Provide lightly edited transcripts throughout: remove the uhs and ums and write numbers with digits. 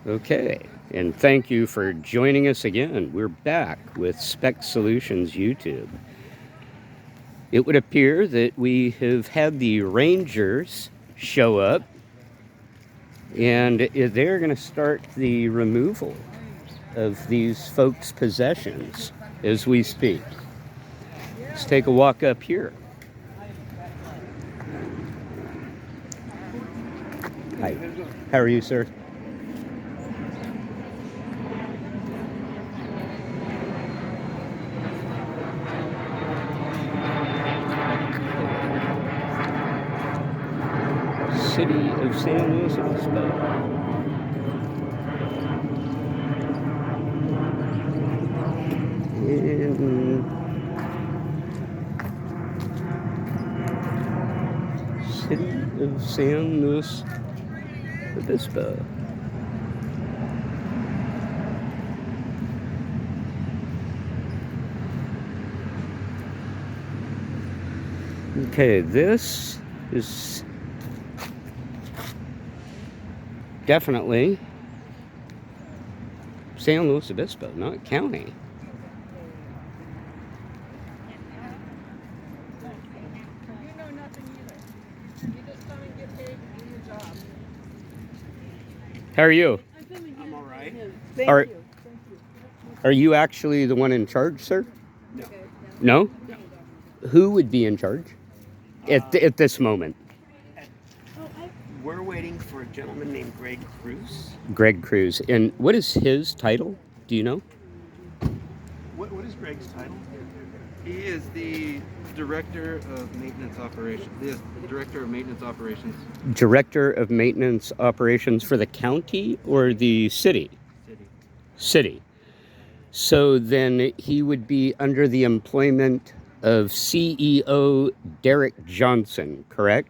Okay, and thank you for joining us again. We're back with spechtsolutions YouTube. It would appear that we have had the Rangers show up, and they're going to start the removal of these folks' possessions as we speak. Let's take a walk up here. Hi, how are you, sir? City of San Luis Obispo. And City of San Luis Obispo. Okay, this is definitely San Luis Obispo, not county. You know nothing either. You just come and get paid and do your job. How are you? I'm all right. Thank Are- you. Are you actually the one in charge, sir? No. No? Who would be in charge at this moment? We're waiting for a gentleman named Greg Cruz. Greg Cruz. And what is his title? Do you know? What is Greg's title? He is the director of maintenance operations. The director of maintenance operations. Director of Maintenance Operations for the county or the city? City. City. So then he would be under the employment of CEO Derek Johnson, correct?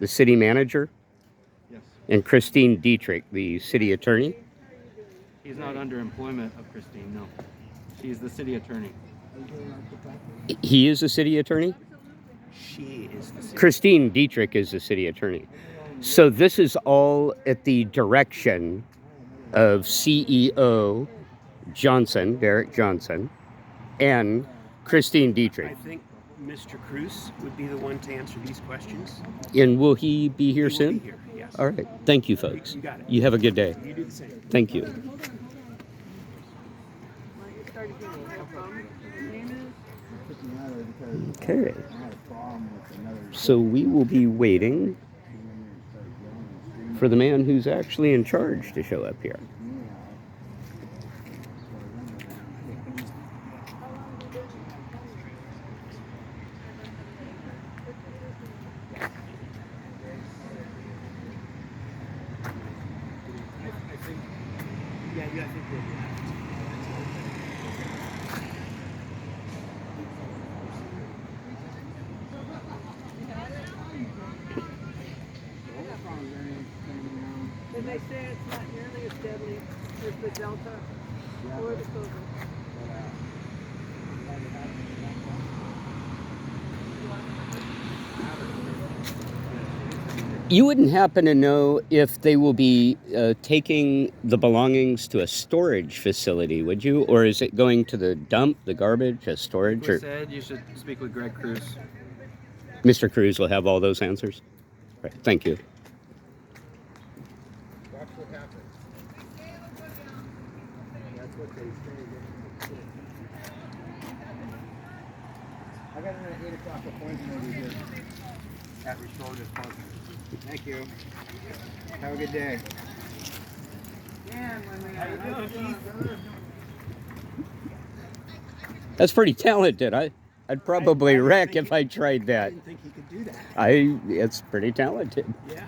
The city manager? Yes. And Christine Dietrich, the city attorney? He's not under employment of Christine, no. She's the city attorney. He is a city attorney? She is the city. Christine Dietrich is the city attorney. So this is all at the direction of CEO Johnson, Derek Johnson, and Christine I Dietrich. think Mr. Cruz would be the one to answer these questions. And will he be here He will soon? be here, yes. All right. Thank you, folks. You got it. You have a good day. You do the same. Thank you. Okay. So we will be waiting for the man who's actually in charge to show up here. Yeah, I think we'll be And they say it's not nearly as deadly as the Delta or the COVID. You wouldn't happen to know if they will be taking the belongings to a storage facility, would you? Or is it going to the dump, the garbage, a storage? We Or said you should speak with Greg Cruz. Mr. Cruz will have all those answers? Right. Thank you. Watch what happens. That's what they say. I got an 8 o'clock appointment over here at Restorative Park. Thank you. Have a good day. That's pretty talented. I'd probably wreck if I tried I that. didn't think he could do that. It's pretty talented. Yeah.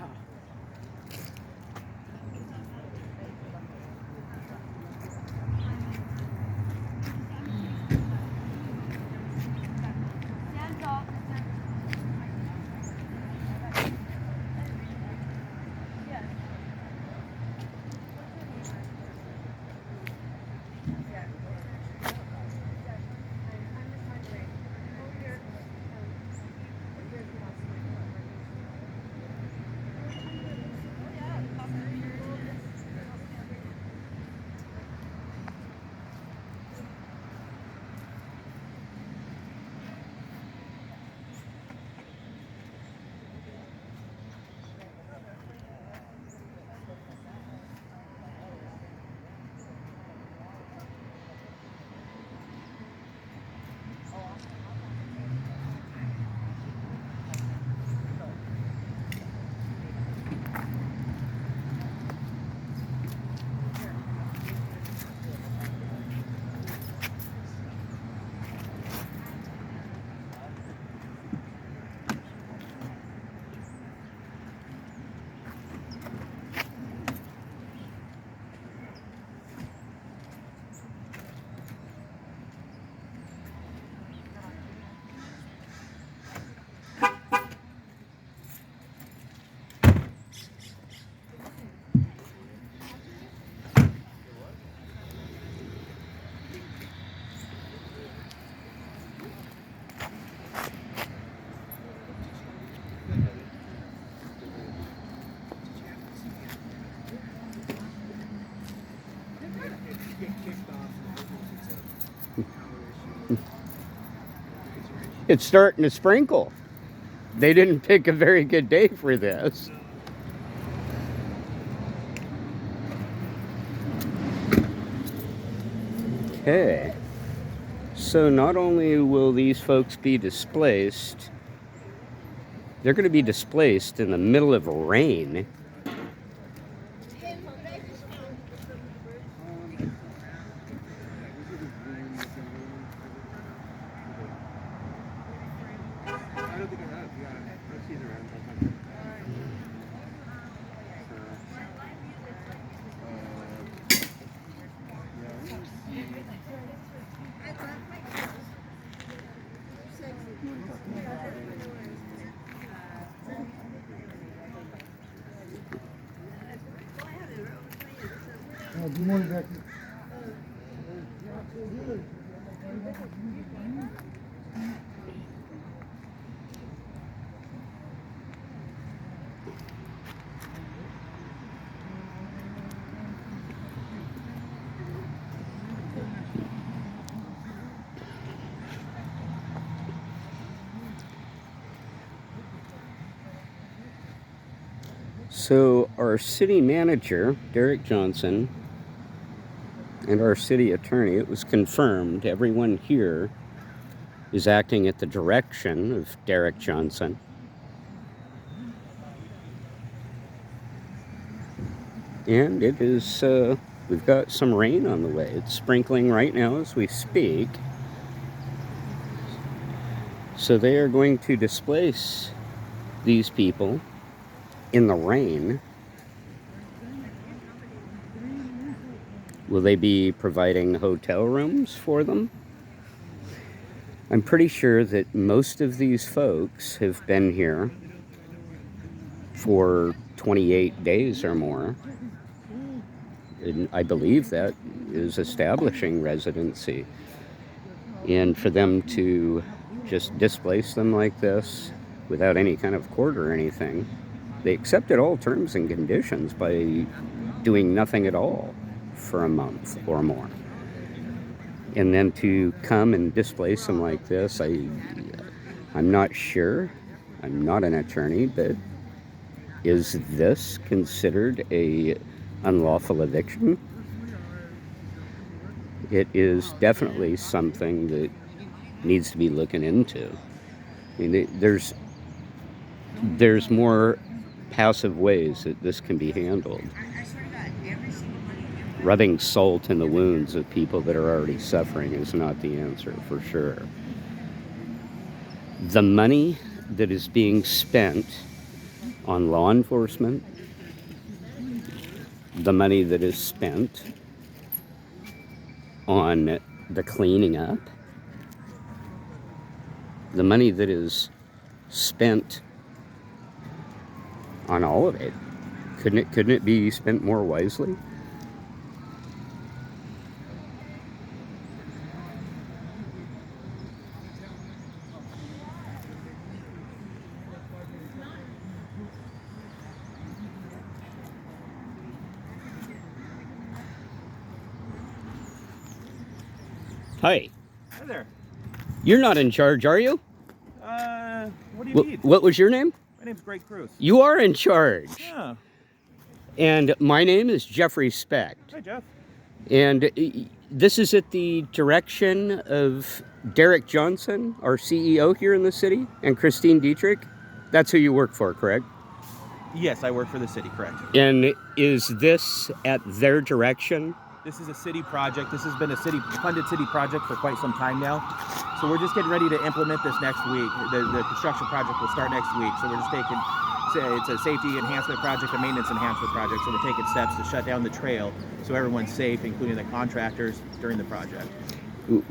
It's starting to sprinkle. They didn't pick a very good day for this. Okay. So not only will these folks be displaced, they're going to be displaced in the middle of rain. I don't think I have. Yeah, I've seen it around sometimes. Good morning, Becky. So our city manager, Derek Johnson, and our city attorney, it was confirmed everyone here is acting at the direction of Derek Johnson. And it is, we've got some rain on the way. It's sprinkling right now as we speak. So they are going to displace these people in the rain. Will they be providing hotel rooms for them? I'm pretty sure that most of these folks have been here for 28 days or more. And I believe that is establishing residency. And for them to just displace them like this without any kind of court or anything, they accepted all terms and conditions by doing nothing at all for a month or more. And then to come and displace them like this, I'm not sure. I'm not an attorney, but is this considered a unlawful eviction? It is definitely something that needs to be looking into. I mean, there's more passive ways that this can be handled. Rubbing salt in the wounds of people that are already suffering is not the answer, for sure. The money that is being spent on law enforcement, the money that is spent on the cleaning up, the money that is spent on all of it, couldn't it be spent more wisely? Hi. Hi there. You're not in charge, are you? What do you need? What was your name? My name's Greg Cruz. You are in charge. Yeah. And my name is Jeffrey Specht. Hi, Jeff. And this is at the direction of Derek Johnson, our CEO here in the city, and Christine Dietrich. That's who you work for, correct? Yes, I work for the city, correct. And is this at their direction? This is a city project. This has been a funded city project for quite some time now. So we're just getting ready to implement this next week. The construction project will start next week. So we're just it's a safety enhancement project, a maintenance enhancement project. So we're taking steps to shut down the trail so everyone's safe, including the contractors, during the project.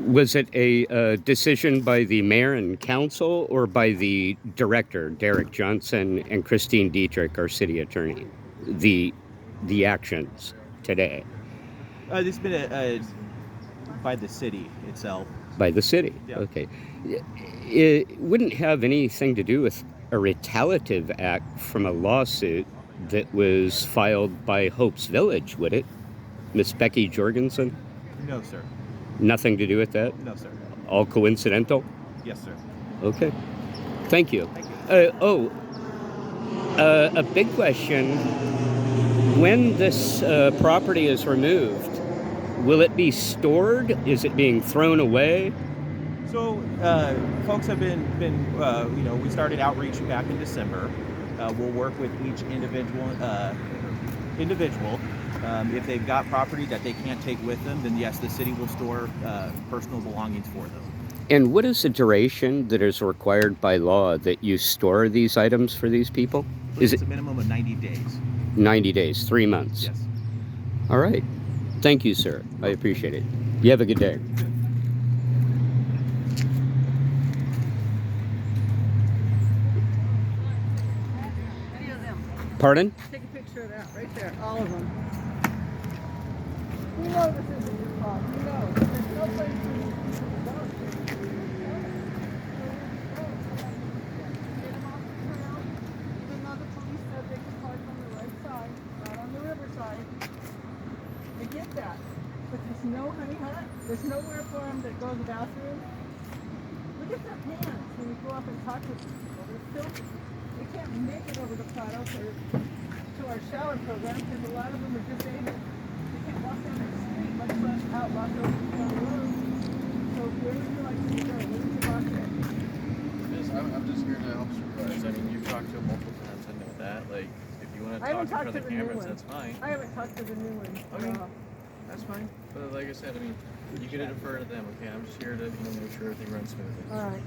Was it a decision by the mayor and council or by the director, Derek Johnson, and Christine Dietrich, our city attorney? The actions today? This has been by the city itself. By the city? Yeah. Okay. It wouldn't have anything to do with a retaliative act from a lawsuit that was filed by Hope's Village, would it? Miss Becky Jorgensen? No, sir. Nothing to do with that? No, sir. All coincidental? Yes, sir. Okay. Thank you. Thank you. A big question. When this property is removed, will it be stored? Is it being thrown away? So folks have been we started outreach back in December. We'll work with each individual. If they've got property that they can't take with them, then yes, the city will store personal belongings for them. And what is the duration that is required by law that you store these items for these people? Is It's it a minimum of 90 days. 90 days, 3 months? Yes. All right. Thank you, sir. I appreciate it. You have a good day. Any of them. Pardon? Take a picture of that right there, all of them. You know this isn't your fault. You know. There's no place for you to go. Get them off the trail. Even though the police said they could park on the right side, not on the riverside. I get that. But there's no honey hut. There's nowhere for them to go to the bathroom. Look at their pants when you go up and talk to people. They're filthy. They can't make it over the Prado to our shower program because a lot of them are disabled. They can't walk down the street, much less out walk over the road. So where would you like to go? Where would you walk there? I'm just here to help supervise. I mean, you've talked to him multiple times. I know that. Like, if you want to I haven't talk talked in to front the of new the cameras, one. that's fine. I haven't talked to the new one. Okay. That's fine. But like I said, I mean, you can defer to them. Okay, I'm just here to make sure everything runs smoothly. All right.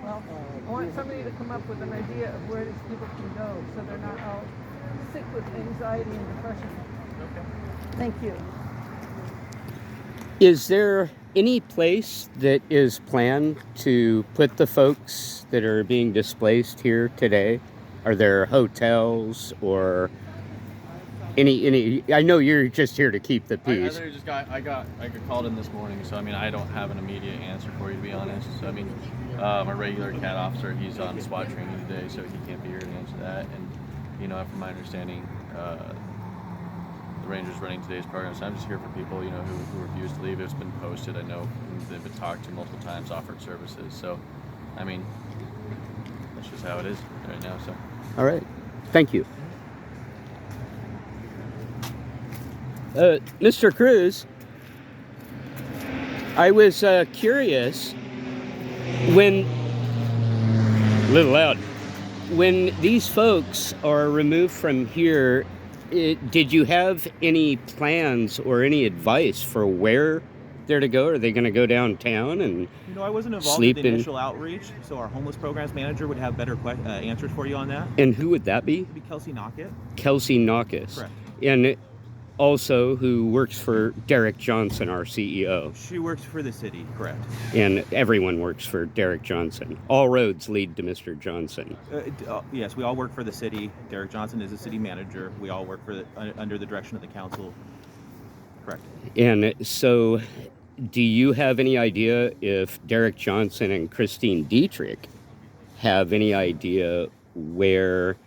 Well, I want somebody to come up with an idea of where these people can go so they're not all sick with anxiety and depression. Okay. Thank you. Is there any place that is planned to put the folks that are being displaced here today? Are there hotels or any? I know you're just here to keep the I peace. literally just got called in this morning, so I mean, I don't have an immediate answer for you, to be honest. So I mean, our regular CAT officer, he's on SWAT training today, so he can't be here to answer that. And from my understanding, the Rangers running today's program, so I'm just here for people, who refuse to leave. It's been posted. I know they've been talked to multiple times, offered services. So, I mean, that's just how it is right now. So. All right. Thank you. Mr. Cruz, I was curious when, a little loud, when these folks are removed from here, did you have any plans or any advice for where they're to go? Are they going to go downtown and I wasn't involved sleep in the initial outreach, so our homeless programs manager would have better answers for you on that. And who would that be? It'd be Kelsey Knockett. Kelsey Knockett. Correct. And also who works for Derek Johnson, our CEO. She works for the city, correct. And everyone works for Derek Johnson. All roads lead to Mr. Johnson. Yes, we all work for the city. Derek Johnson is the city manager. We all work for under the direction of the council. Correct. And so, do you have any idea if Derek Johnson and Christine Dietrich have any idea where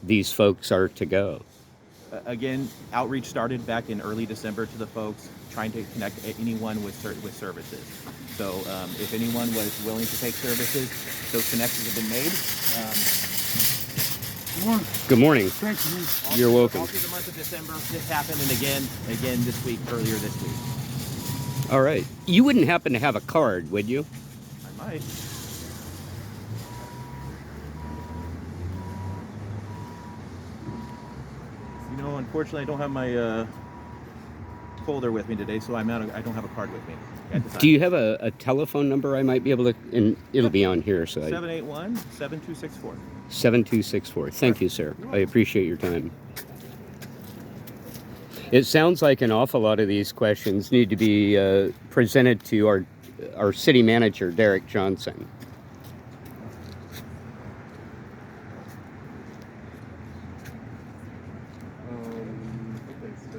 these folks are to go? Again, outreach started back in early December to the folks, trying to connect anyone with services. So if anyone was willing to take services, those connections have been made. Good morning. Thank you. You're welcome. All through the month of December, this happened, and again this week, earlier this week. All right. You wouldn't happen to have a card, would you? I might. Unfortunately, I don't have my folder with me today, so I don't have a card with me at the time. Do you have a telephone number I might be able to, and it'll be on here, so 781-7264. 7264. Thank you, sir. I appreciate your time. It sounds like an awful lot of these questions need to be presented to our city manager, Derek Johnson. Okay, so.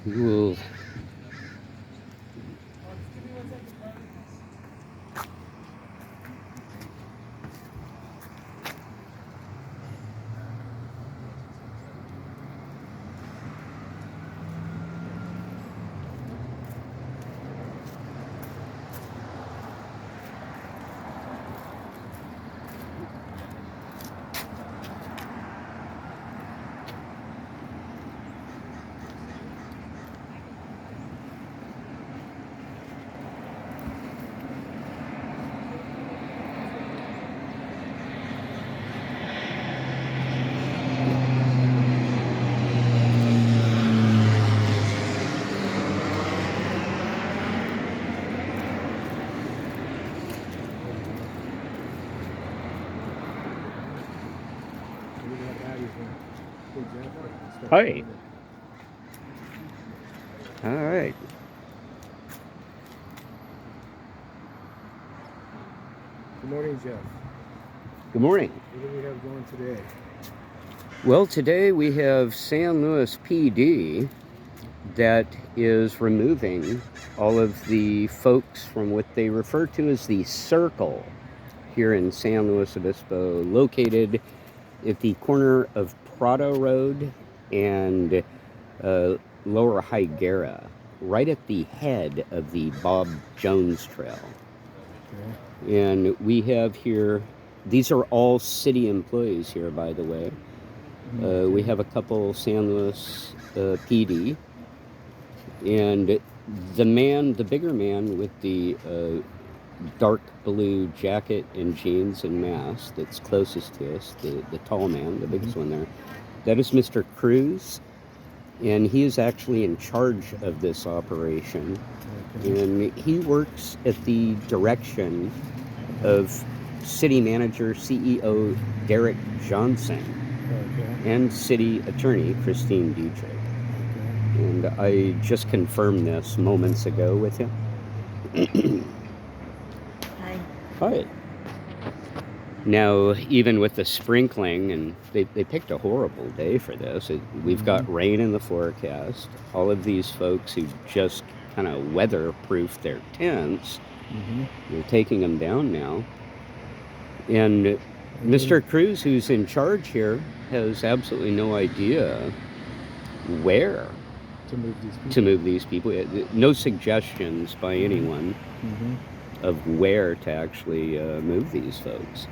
We'll Hi. All right. Good morning, Jeff. Good morning. What do we have going today? Well, today we have San Luis PD that is removing all of the folks from what they refer to as the circle here in San Luis Obispo, located at the corner of Prado Road and Lower Higuera, right at the head of the Bob Jones Trail. Okay. And we have here, these are all city employees here, by the way. We have a couple San Luis PD, and the bigger man with the dark blue jacket and jeans and mask that's closest to us, the tall man, the biggest one there, that is Mr. Cruz, and he is actually in charge of this operation. Okay. And he works at the direction of City Manager, CEO Derek Johnson, Okay. and City Attorney Christine Dietrich. Okay. And I just confirmed this moments ago with him. Hi. Hi. Now, even with the sprinkling, and they picked a horrible day for this. We've got rain in the forecast. All of these folks who just kind of weatherproof their tents, they're taking them down now. And Mr. Cruz, who's in charge here, has absolutely no idea where To move these people. to move these people. No suggestions by anyone of where to actually move these folks.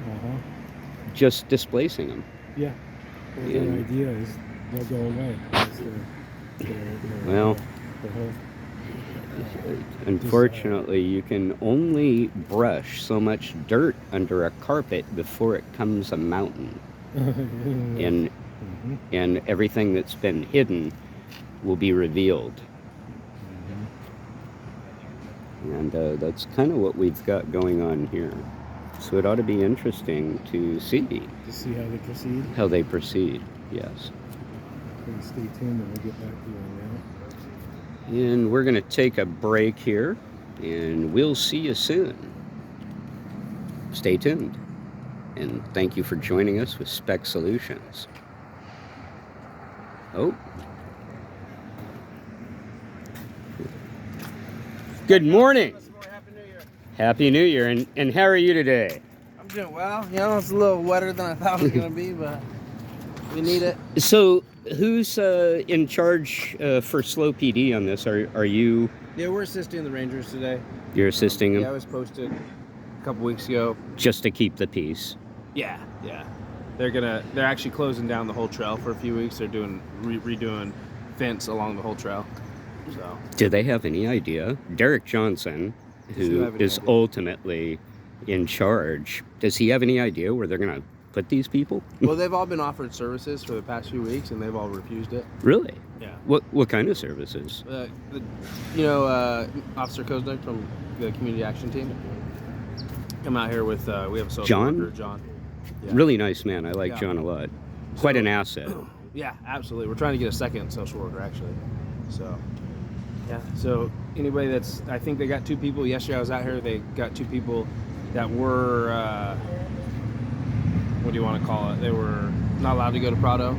Just displacing them. Yeah. Well, Yeah. the idea is they'll go away. That's Well, the whole. unfortunately, you can only brush so much dirt under a carpet before it comes a mountain. And and everything that's been hidden will be revealed. And that's kind of what we've got going on here. So it ought to be interesting to see To see how they proceed. how they proceed. Yes. Please stay tuned and we'll get back to you on that. And we're going to take a break here, and we'll see you soon. Stay tuned. And thank you for joining us with Spec Solutions. Oh. Good morning. Happy New Year. Happy New Year. And how are you today? I'm doing well. You know, it's a little wetter than I thought it was going to be, but we need it. So, who's in charge for Slow PD on this? Are you? Yeah, we're assisting the Rangers today. You're assisting Yeah, I them was posted a couple weeks ago. just to keep the peace? Yeah. They're actually closing down the whole trail for a few weeks. They're doing redoing fence along the whole trail. So Do they have any idea? Derek Johnson, Does he who have any is idea? ultimately in charge, does he have any idea where they're going to put these people? well, they've all been offered services for the past few weeks, and they've all refused it. Really? Yeah. What kind of services? Officer Koznick from the community action team come out here with we have a social John? worker, John. Yeah. Really nice man. I like Yeah. John a lot. Quite an asset. Yeah, absolutely. We're trying to get a second social worker actually. So yeah. So anybody I think they got 2 people. Yesterday I was out here. They got 2 people that were what do you want to call it? They were not allowed to go to Prado.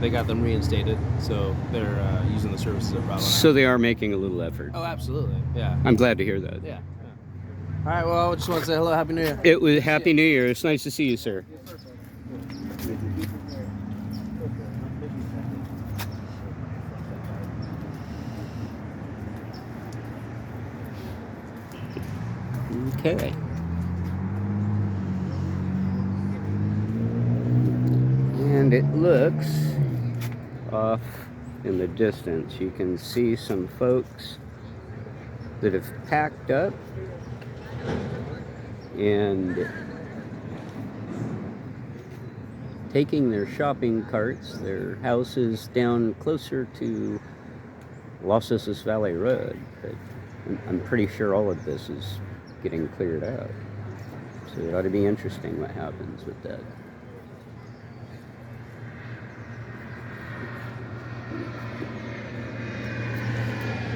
they got them reinstated, so they're using the services at Bravo 9. So they are making a little effort. Oh, absolutely. Yeah. I'm glad to hear that. Yeah. All right. Well, I just want to say hello, Happy New Year. It was Happy New Year. It's nice to see you, sir. Okay. And it looks off in the distance. You can see some folks that have packed up and taking their shopping carts, their houses down closer to Los Osos Valley Road. But I'm pretty sure all of this is getting cleared out. So it ought to be interesting what happens with that.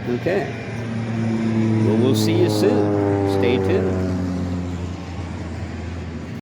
Okay. Well, we'll see you soon. Stay tuned.